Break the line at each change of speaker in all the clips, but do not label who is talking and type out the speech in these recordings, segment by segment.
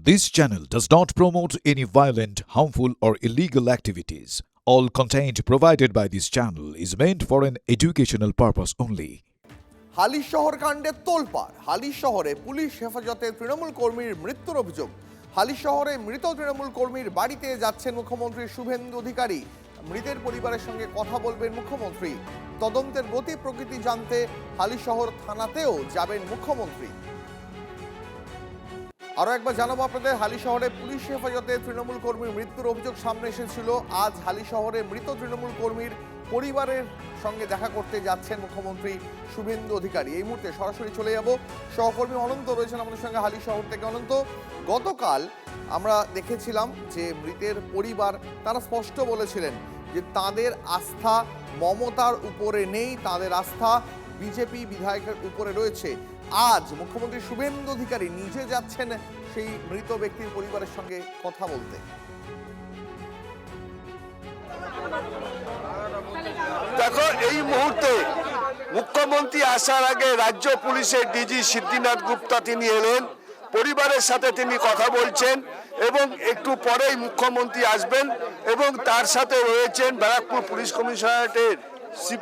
This channel does not promote any violent, harmful, or illegal activities. All content provided by this channel is meant for an educational purpose only.
Halisahar কাণ্ডে তোলপাড়। হালিশহরে police হেফাজতে তৃণমূল কর্মীর মৃত্যুর অভিযোগ। হালিশহরে মৃত তৃণমূল কর্মীর বাড়িতে যাচ্ছেন মুখ্যমন্ত্রী শুভেন্দু অধিকারী। মৃতের পরিবারের সঙ্গে কথা বলবেন মুখ্যমন্ত্রী। তদন্তের গতি প্রকৃতি জানতে হালিশহর থানাতেও যাবেন মুখ্যমন্ত্রী। আরও একবার জানাবো আপনাদের, হালিশহরে পুলিশ হেফাজতে তৃণমূল কর্মীর মৃত্যুর অভিযোগ সামনে এসেছিল। আজ হালিশহরে মৃত তৃণমূল কর্মীর পরিবারের সঙ্গে দেখা করতে যাচ্ছেন মুখ্যমন্ত্রী শুভেন্দু অধিকারী। এই মুহূর্তে সরাসরি চলে যাব, সহকর্মী অনন্ত রয়েছেন আমাদের সঙ্গে হালিশহর থেকে। অনন্ত, গতকাল আমরা দেখেছিলাম যে মৃতের পরিবার তারা স্পষ্ট বলেছিলেন যে তাদের আস্থা মমতার উপরে নেই, তাদের আস্থা বিজেপি বিধায়কের উপরে রয়েছে। আজ মুখ্যমন্ত্রী শুভেন্দু অধিকারী নিজে যাচ্ছেন সেই মৃত ব্যক্তির পরিবারের সঙ্গে কথা বলতে।
দেখো, এই মুহূর্তে মুখ্যমন্ত্রী আসার আগে রাজ্য পুলিশের ডিজি সিদ্ধিনাথ গুপ্তা তিনি এলেন, পরিবারের সাথে তিনি কথা বলছেন এবং একটু পরেই মুখ্যমন্ত্রী আসবেন এবং তার সাথে রয়েছেন ব্যারাকপুর পুলিশ কমিশনারেটের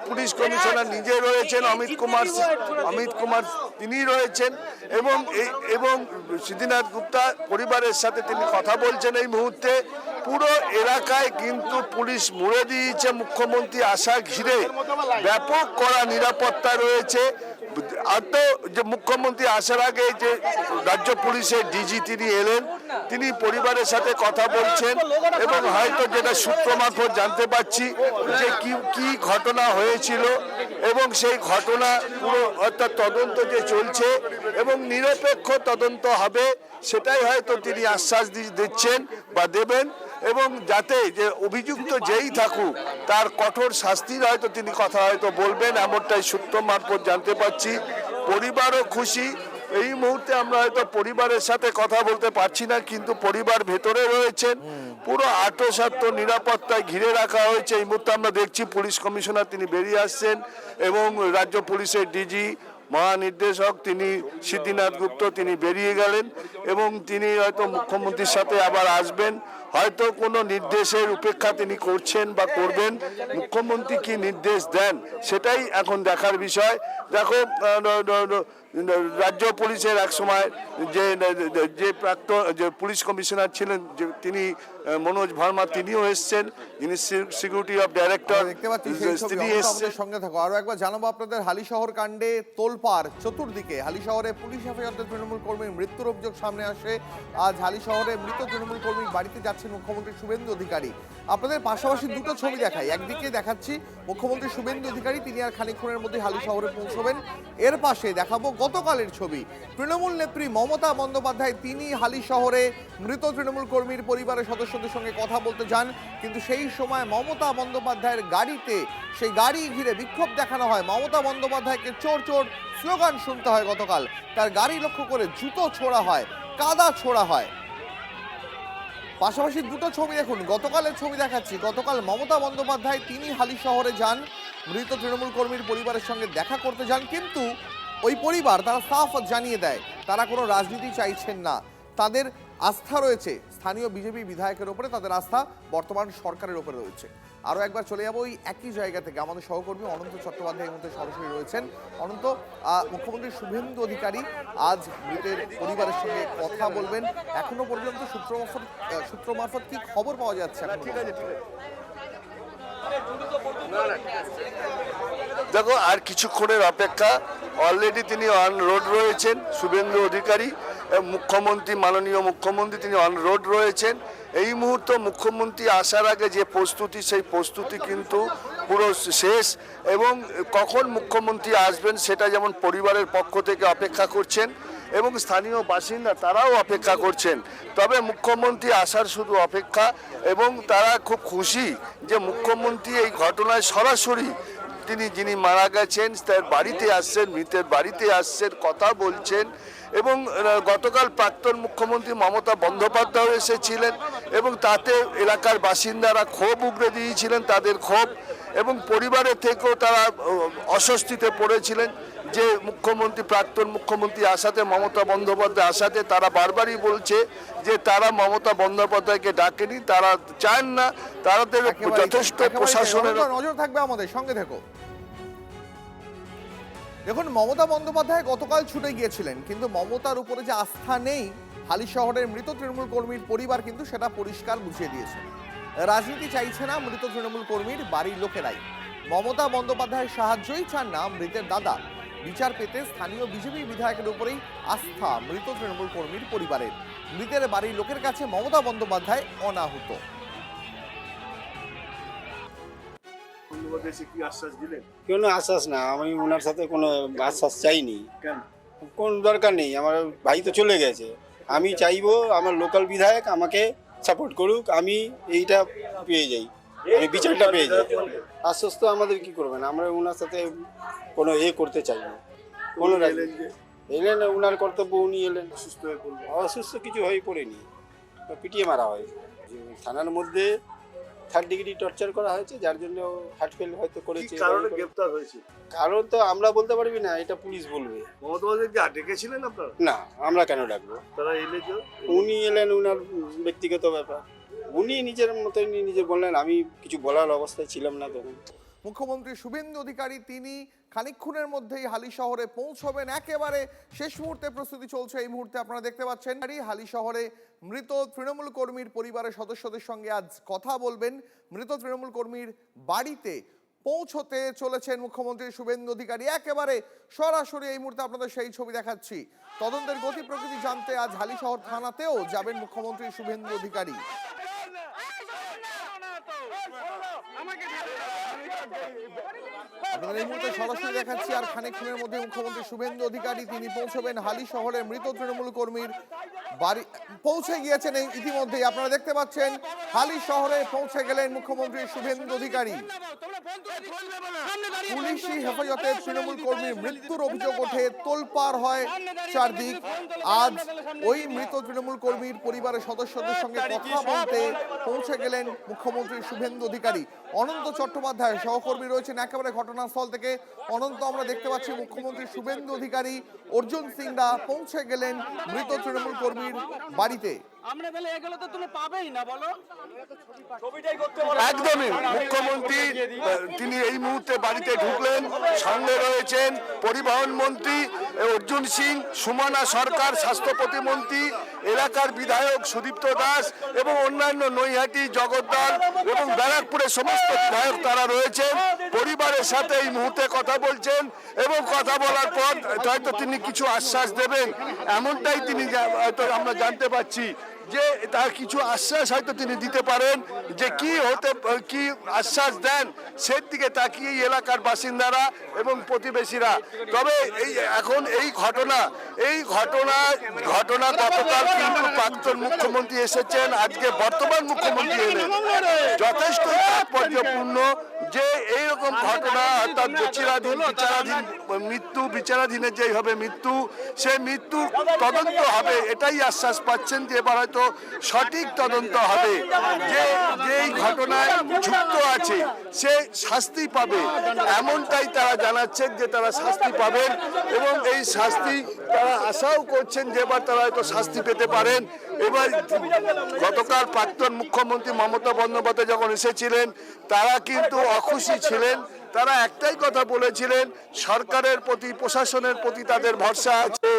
পুলিশ কমিশনার নিজে রয়েছেন, অমিত কুমার তিনি রয়েছেন এবং সিদ্ধিনাথ গুপ্তা পরিবারের সাথে তিনি কথা বলছেন। এই মুহূর্তে পুরো এলাকায় কিন্তু পুলিশ মুড়ে দিয়েছে, মুখ্যমন্ত্রী আসা ঘিরে ব্যাপক কড়া নিরাপত্তা রয়েছে। আর তো যে মুখ্যমন্ত্রী আসার আগে যে রাজ্য পুলিশের ডিজি তিনি এলেন, তিনি পরিবারের সাথে কথা বলছেন এবং হয়তো যেটা সূত্র মারফত জানতে পারছি যে কি ঘটনা হয়েছিল এবং সেই ঘটনা পুরো অর্থাৎ তদন্ত যে চলছে এবং নিরপেক্ষ তদন্ত হবে, সেটাই হয়তো তিনি আশ্বাস দিচ্ছেন বা দেবেন এবং যাতে যে অভিযুক্ত যেই থাকুক তার কঠোর শাস্তির হয়তো তিনি কথা হয়তো বলবেন, এমনটাই সূত্র মারফত জানতে পারছি। পরিবারও খুশি। এই মুহূর্তে আমরা হয়তো পরিবারের সাথে কথা বলতে পারছি না, কিন্তু পরিবার ভেতরে রয়েছেন, পুরো আত্মসাত্য নিরাপত্তায় ঘিরে রাখা হয়েছে। এই মুহূর্তে আমরা দেখছি পুলিশ কমিশনার তিনি বেরিয়ে আসছেন এবং রাজ্য পুলিশের ডিজি মহানির্দেশক তিনি সিদ্ধিনাথ গুপ্ত তিনি বেরিয়ে গেলেন এবং তিনি হয়তো মুখ্যমন্ত্রীর সাথে আবার আসবেন। হয়তো কোনো নির্দেশের উপেক্ষা তিনি করছেন বা করবেন। মুখ্যমন্ত্রী কি নির্দেশ দেন সেটাই এখন দেখার বিষয়। দেখো, রাজ্য পুলিশের এক সময় যে প্রাক্তন যে পুলিশ কমিশনার ছিলেন তিনি মনোজ ভার্মা তিনিও এসছেন, যিনি সিকিউরিটি অফ ডাইরেক্টর
দেখতে পাচ্ছি তিনি এসছেন। সঙ্গে থাকো, আরো একবার জানাবো আপনাদের, হালিশহর কাণ্ডে তোলপাড় চতুর্দিকে। হালিশহরে পুলিশ হেফাজতে তৃণমূল কর্মীর মৃত্যুর অভিযোগ সামনে আসে। আজ হালিশহরে মৃত তৃণমূল কর্মীর বাড়িতে যাচ্ছেন মুখ্যমন্ত্রী শুভেন্দু অধিকারী। আপনাদের পাশাপাশি দুটো ছবি দেখাই। একদিকে দেখাচ্ছি মুখ্যমন্ত্রী শুভেন্দু অধিকারী, তিনি আর খানিকক্ষণের মধ্যে হালিশহরে পৌঁছবেন। এর পাশে দেখাবো গতকালের ছবি, তৃণমূল নেত্রী মমতা বন্দ্যোপাধ্যায় তিনি হালিশহরে মৃত তৃণমূল কর্মীর পরিবারের সদস্যদের সঙ্গে কথা বলতে যান, কিন্তু সেই সময় মমতা বন্দ্যোপাধ্যায়ের গাড়িতে সেই গাড়ি ঘিরে বিক্ষোভ দেখানো হয়। মমতা বন্দ্যোপাধ্যায়কে চোর চোর স্লোগান শুনতে হয়। গতকাল তার গাড়ি লক্ষ্য করে জুতো ছোড়া হয়, কাদা ছোড়া হয়। পাশাপাশি দুটো ছবি দেখুন, গতকালের ছবি দেখাচ্ছি। গতকাল মমতা বন্দ্যোপাধ্যায় তিনি হালিশহরে যান, মৃত তৃণমূল কর্মীর পরিবারের সঙ্গে দেখা করতে যান, কিন্তু ওই পরিবার তারা সাফ জানিয়ে দেয় তারা কোনো রাজনীতি চাইছেন না, তাদের আস্থা রয়েছে স্থানীয় বিজেপি বিধায়কের উপরে, তাদের আস্থা বর্তমান সরকারের উপরে রয়েছে। আরও একবার চলে যাবো ওই একই জায়গা থেকে, আমাদের সহকর্মী অনন্ত চট্টোপাধ্যায় এই মধ্যে সরাসরি রয়েছেন। অনন্ত, মুখ্যমন্ত্রী শুভেন্দু অধিকারী আজ মৃতের পরিবারের সঙ্গে কথা বলবেন। এখনো পর্যন্ত সূত্র মারফত কি খবর পাওয়া যাচ্ছে?
দেখো, আর কিছুক্ষণের অপেক্ষা। অলরেডি তিনি অন রোড রয়েছেন শুভেন্দু অধিকারী, মুখ্যমন্ত্রী মাননীয় মুখ্যমন্ত্রী তিনি অন রোড রয়েছেন। এই মুহূর্তে মুখ্যমন্ত্রী আসার আগে যে প্রস্তুতি, সেই প্রস্তুতি কিন্তু পুরো শেষ এবং কখন মুখ্যমন্ত্রী আসবেন সেটা যেমন পরিবারের পক্ষ থেকে অপেক্ষা করছেন এবং স্থানীয় বাসিন্দা তারাও অপেক্ষা করছেন। তবে মুখ্যমন্ত্রী আসার শুধু অপেক্ষা এবং তারা খুব খুশি যে মুখ্যমন্ত্রী এই ঘটনায় সরাসরি যিনি মারা গেছেন তার বাড়িতে আসছেন, মৃতের বাড়িতে আসছেন, কথা বলছেন। এবং গতকাল প্রাক্তন মুখ্যমন্ত্রী মমতা বন্দ্যোপাধ্যায় এসেছিলেন এবং তাতে এলাকার বাসিন্দারা ক্ষোভ উগরে দিয়েছিলেন তাদের ক্ষোভ এবং পরিবারের থেকেও তারা অস্বস্তিতে পড়েছিলেন যে মুখ্যমন্ত্রী, প্রাক্তন মুখ্যমন্ত্রী আসাতে, মমতা বন্দ্যোপাধ্যায় আসাতে তারা বারবারই বলছে যে তারা মমতা বন্দ্যোপাধ্যায়কে ডাকেনি, তারা চান না, তাদের যথেষ্ট প্রশাসনের
নজর থাকবে, আমাদের সঙ্গে থেকো। দেখুন, মমতা বন্দ্যোপাধ্যায় গতকাল ছুটে গিয়েছিলেন, কিন্তু মমতার উপরে যে আস্থা নেই হালিশহরের মৃত তৃণমূল কর্মীর পরিবার কিন্তু সেটা পরিষ্কার বুঝিয়ে দিয়েছে। রাজনীতি চাইছে না মৃত তৃণমূল কর্মীর বাড়ির লোকেরাই, মমতা বন্দ্যোপাধ্যায়ের সাহায্যই চান না মৃতের দাদা। বিচার পেতে স্থানীয় বিজেপি বিধায়কের উপরেই আস্থা মৃত তৃণমূল কর্মীর পরিবারের। মৃতের বাড়ির লোকের কাছে মমতা বন্দ্যোপাধ্যায় অনাহুত।
কোনো আশ্বাস না, আমি ওনার সাথে কোনো আশ্বাস চাইনি। কোন দরকার নেই, আমার ভাই তো চলে গেছে। আমি চাইবো আমার লোকাল বিধায়ক আমাকে সাপোর্ট করুক, আমি এইটা পেয়ে যাই, আমি বিচারটা পেয়ে যাই। আশ্বাস তো আমাদের কি করবেন, আমরা ওনার সাথে কোনো করতে চাই না। কোনো এলেন, ওনার কর্তব্য, উনি এলেন। অসুস্থ কিছু হয়ে পড়েনি, পিটিয়ে মারা হয়। থানার মধ্যে 3rd ডিগ্রি টর্চার করা হয়েছে, যার জন্য হার্ট ফেল হয়তো করেছে।
গ্রেফতার হয়েছে
কারণ তো আমরা বলতে পারবি না, এটা পুলিশ বলবে।
ডেকেছিলেন আপনারা?
না, আমরা কেন ডাকবো?
তারা এলে
উনি এলেন, উনার ব্যক্তিগত ব্যাপার। উনি নিজের মতোই নিজে বললেন, আমি কিছু বলার অবস্থায় ছিলাম না তখন।
মুখ্যমন্ত্রী শুভেন্দু অধিকারী তিনি খানিকক্ষণের মধ্যেই হালিশহরে পৌঁছবেন, একেবারে শেষ মুহূর্তে প্রস্তুতি চলছে। এই মুহূর্তে আপনারা দেখতে পাচ্ছেন হালিশহরে মৃত তৃণমূল কর্মীর পরিবারের সদস্যদের সঙ্গে আজ কথা বলবেন। মৃত তৃণমূল কর্মীর বাড়িতে পৌঁছতে চলেছেন মুখ্যমন্ত্রী শুভেন্দু অধিকারী। একেবারে সরাসরি এই মুহূর্তে আপনাদের সেই ছবি দেখাচ্ছি। তদন্তের গতি প্রকৃতি জানতে আজ হালিশহর থানাতেও যাবেন মুখ্যমন্ত্রী শুভেন্দু অধিকারী। আপনাদের এই মুহূর্তে সরাসরি দেখাচ্ছি, আর খানিকক্ষণের মধ্যে মুখ্যমন্ত্রী শুভেন্দু অধিকারী তিনি পৌঁছবেন হালিশহরের মৃত তৃণমূল কর্মীর বাড়ি। পৌঁছে গিয়েছেন ইতিমধ্যেই, আপনারা দেখতে পাচ্ছেন হালিশহরে পৌঁছে গেলেন মুখ্যমন্ত্রী শুভেন্দু অধিকারী। পুলিশি হেফাজতে তৃণমূল কর্মীর মৃত্যুর অভিযোগ ওঠে, তোলপাড় হয় চারদিক। আজ ওই মৃত তৃণমূল কর্মীর পরিবারের সদস্যদের সঙ্গে কথা বলতে পৌঁছে গেলেন মুখ্যমন্ত্রী শুভেন্দু অধিকারী। অনন্ত চট্টোপাধ্যায় সহকর্মী রয়েছেন একেবারে ঘটনাস্থল থেকে। অনন্ত, আমরা দেখতে পাচ্ছি মুখ্যমন্ত্রী শুভেন্দু অধিকারী, অর্জুন সিংরা পৌঁছে গেলেন মৃত তৃণমূল কর্মীর বাড়িতে।
একদমই মুখ্যমন্ত্রী তিনি এই মুহূর্তে বাড়িতে ঢুকলেন। সঙ্গে রয়েছেন পরিবহন মন্ত্রী অর্জুন সিং, সুমনা সরকার স্বাস্থ্য প্রতিমন্ত্রী, এলাকার বিধায়ক সুদীপ্ত দাস এবং অন্যান্য নৈহাটি, জগদ্দল এবং ব্যারাকপুরের সমস্ত বিধায়ক তারা রয়েছেন। পরিবারের সাথে এই মুহূর্তে কথা বলছেন এবং কথা বলার পর হয়তো তিনি কিছু আশ্বাস দেবেন, এমনটাই তিনি হয়তো আমরা জানতে পারছি যে তার কিছু আশ্বাস হয়তো তিনি দিতে পারেন। যে কি আশ্বাস দেন সেই দিকে তাকিয়ে এলাকার বাসিন্দারা এবং প্রতিবেশীরা। তবে এখন এই ঘটনা গতকাল কিন্তু প্রাক্তন মুখ্যমন্ত্রী এসেছেন, আজকে বর্তমান মুখ্যমন্ত্রী এলেন। যথেষ্ট তাৎপর্যপূর্ণ যে এইরকম ঘটনা, অর্থাৎ বিচারাধীনে যেই হবে মৃত্যু, সেই মৃত্যু তদন্ত হবে, এটাই আশ্বাস পাচ্ছেন যে এবার হয়তো সঠিক তদন্ত হবে। যে এই ঘটনায় যুক্ত আছে সে শাস্তি পাবে, এমনটাই তারা জানাচ্ছেন যে তারা শাস্তি পাবেন এবং এই শাস্তি তারা আশাও করছেন যে এবার তারা হয়তো শাস্তি পেতে পারেন। এবার গতকাল প্রাক্তন মুখ্যমন্ত্রী মমতা বন্দ্যোপাধ্যায় যখন এসেছিলেন তারা কিন্তু অখুশি ছিলেন। তারা একটাই কথা বলেছিলেন, সরকারের প্রতি, প্রশাসনের প্রতি তাদের ভরসা আছে,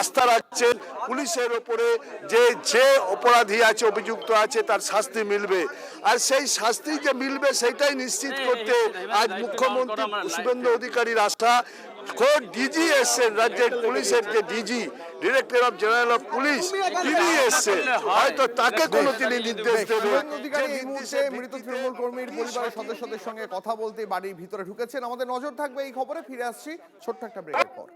আস্থা রাখছেন পুলিশের ওপরে, যে অপরাধী আছে, অভিযুক্ত আছে, তার শাস্তি মিলবে। আর সেই শাস্তি যে মিলবে সেটাই নিশ্চিত করতে আজ মুখ্যমন্ত্রী শুভেন্দু অধিকারীর আস্থা। খোদ ডিজি এসছেন, রাজ্যের পুলিশের যে DG, director of general of police, তিনি এসছেন, হয়তো তাকে কোনো তিনি নির্দেশ দেবেন।
এই মুহূর্তে মৃত তৃণমূল কর্মীর পরিবারের সদস্যদের সঙ্গে কথা বলতে বাড়ির ভিতরে ঢুকেছেন। আমাদের নজর থাকবে এই খবরে। ফিরে আসছি ছোট্ট একটা ব্রেকের পর।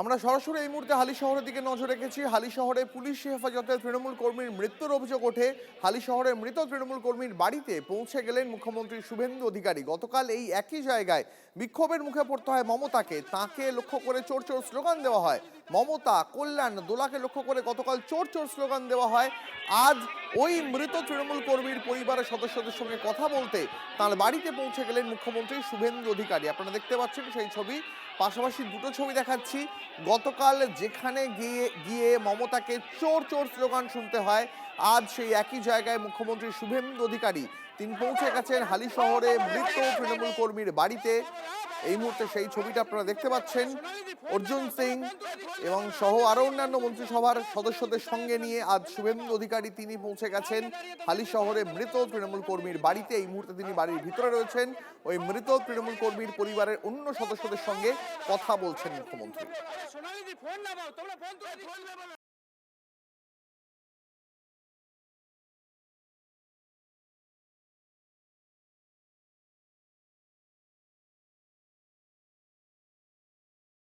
আমরা সরাসরি এই মুহূর্তে হালি শহরের দিকে নজর রেখেছি। হালি শহরে পুলিশ হেফাজতে তৃণমূল কর্মীর মৃত্যুর অভিযোগ ওঠে। হালি শহরের মৃত তৃণমূল কর্মীর বাড়িতে পৌঁছে গেলেন মুখ্যমন্ত্রী শুভেন্দু অধিকারী। গতকাল এই একই জায়গায় বিক্ষোভের মুখে পড়তে হয় মমতাকে। তাকে লক্ষ্য করে চোর চোর স্লোগান দেওয়া হয়। মমতা, কল্যাণ, দোলাকে লক্ষ্য করে গতকাল চোর চোর স্লোগান দেওয়া হয়। আজ ওই মৃত তৃণমূল কর্মীর পরিবারের সদস্যদের সঙ্গে কথা বলতে তার বাড়িতে পৌঁছে গেলেন মুখ্যমন্ত্রী শুভেন্দু অধিকারী। আপনারা দেখতে পাচ্ছেন সেই ছবি। পাশাপাশি দুটো ছবি দেখাচ্ছি। গতকাল যেখানে গিয়ে মমতাকে চোর চোর স্লোগান শুনতে হয়, আজ সেই একই জায়গায় মুখ্যমন্ত্রী শুভেন্দু অধিকারী তিনি পৌঁছে গেছেন হালি শহরে মৃত তৃণমূল কর্মীর বাড়িতে। এই মুহূর্তে সেই ছবিটা আপনারা দেখতে পাচ্ছেন। অর্জুন সিং এবং সহ আরো অন্যান্য মন্ত্রিসভার সদস্যদের সঙ্গে নিয়ে আজ শুভেন্দু অধিকারী তিনি পৌঁছে গেছেন হালি শহরে মৃত তৃণমূল কর্মীর বাড়িতে। এই মুহূর্তে তিনি বাড়ির ভিতরে রয়েছেন। ওই মৃত তৃণমূল কর্মীর পরিবারের অন্য সদস্যদের সঙ্গে কথা বলছেন মুখ্যমন্ত্রী।